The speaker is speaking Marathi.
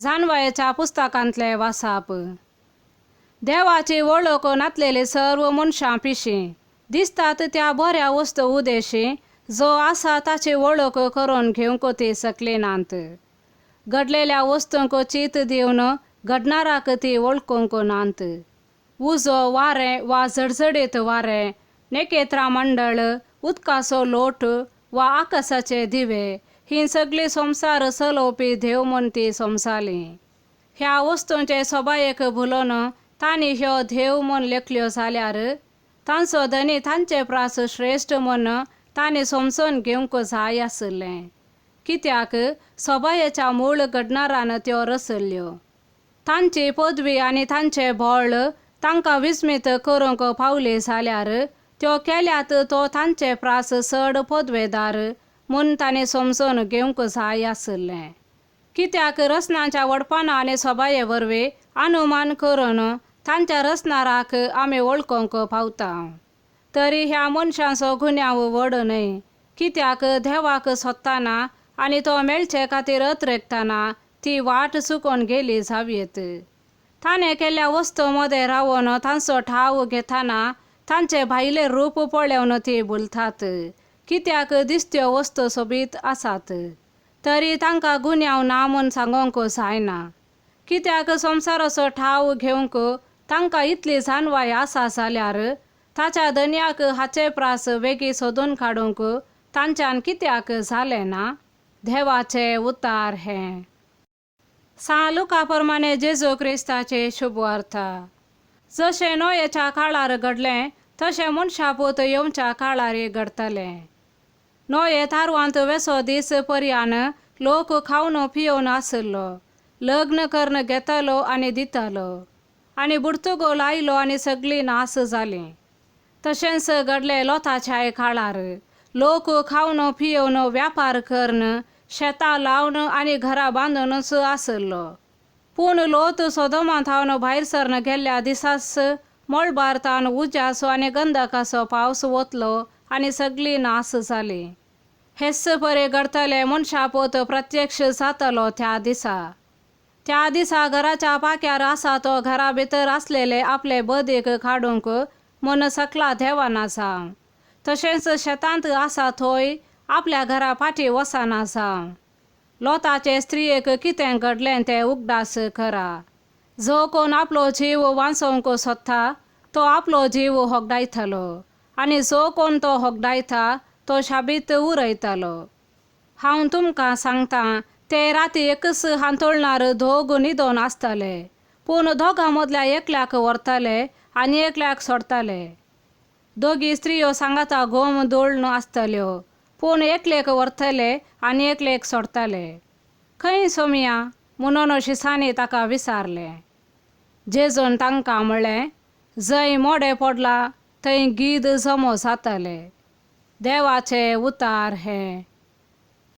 जाणवायेच्या पुस्तकांतले वासाप. देवाची वळख नातलेले सर्व मनशां पिशी दिसतात त्या बऱ्या वस्तू उदेशी जो आसा ताची वळख करून घेवंक ती सकले नांत. घडलेल्या वस्तूंक चित दिवन घडणाराक ती वळखूंक नांत. उजो वारें वा झडझडीत वारें, नेकेत्रां मंडळ, उदकाचो लोट वा आकाशाचे दिवे ही सगळी संसार चलोवपी देव म्हूण ती समजाली. ह्या वस्तूंचे सोबायेक भुलोन तांणी ह्यो देव म्हूण लेखल्यो जाल्यार तांचो धनी तांचे प्रास श्रेश्ठ म्हूण तांणी समजून घेवंक जाय आसलें. कित्याक सोबायेच्या मूळ घडणारान त्यो रचल्ल्यो. तांची पदवी आनी तांचे बळ तांकां विस्मीत करूंक पावली जाल्यार त्यो केल्यात तो तांचे प्रास चड पदवेदार म्हूण तांणी समजून घेवंक जाय आसलें. कित्याक रचनाच्या वडपणां आनी सोबाये वरवीं अनुमान करून तांच्या रचणाराक आमी वळखूंक पावता. तरी ह्या मनशांचो गुन्यांव व्हड न्हय. कित्याक देवाक सोदतना आनी तो मेळचे खातीर अत्रेकतना ती वाट चुकोवन गेली जावयेत. ताणें केल्ल्या वस्तू मदें रावन तांचो ठाव घेतना तांचे भायले रूप पळोवन ती भुलतात. कित्याक दिसत्यो वस्तू सोबीत आसात, तरी तांकां गुन्यांव ना म्हूण सांगूंक जायना. कित्याक संवसाराचो ठाव घेवंक तांकां इतली जाणवाय आसा जाल्यार ताच्या धन्याक हाचे प्रास वेगी सोदून काडूंक तांच्यान कित्याक जालें ना? देवाचे उतार हें. सा लुका प्रमाणे जेजू क्रिस्ताचे शुभ वार्ता. जशें नोयेच्या काळार घडलें तशें मनशापूत येवच्या काळार घडतलें. नोये तारवांत वेसो दीस पर्यान लोक खावन पियोवन आसलो, लग्न करून घेतलो आनी दितलो, आनी बुडतुगो लायलो आनी सगळी नास जाली. तशेंच घडलें लोताच्या काळार. लोक खावन पियोवन व्यापार करून शेतां लावन आनी घरां बांदूनच आसलो. पूण लोत सोदोमांतावन भायर सरून गेल्ल्या दिसास मळबारतान उज्याचो आनी गंधकाचो पावस वतलो आनी सगळी नास जाली. हेच परे घडतले मनशापूत प्रत्यक्ष जातलो त्या दिसा. त्या दिसा घराच्या पाक्यार आसा तो घरा भितर आसलेले आपले बदीक काडूंक म्हूण सकला देवाना जावं. तशेंच शेतांत आसा थंय आपल्या घरा फाटीं वचना जावं. लोताचे स्त्रियेक कितें घडलें तें उगडास करा. जो कोण आपलो जीव वाचोवंक सोदता तो आपलो जीव होगडायतलो, आनी जो कोण तो होगडायता तो शाबीत उरयतलो. हांव तुमकां सांगतां, ते राती एकच हांतोळणार दोग न्हिदोन आसतले, पूण दोगां मदल्या एकल्याक व्हरतले आनी एकल्याक सोडटले. दोगी स्त्रियो सांगाता घोम दोळन आसतल्यो, पूण एकलेक व्हरतले आनी एकलेक सोडटले. खंय सोमया म्हणून शिसांनी ताका विचारलें. जेजून तांकां म्हणलें, जंय मोडें पडलां थंय गीद जमो जातलें. देवाचे उतार हें.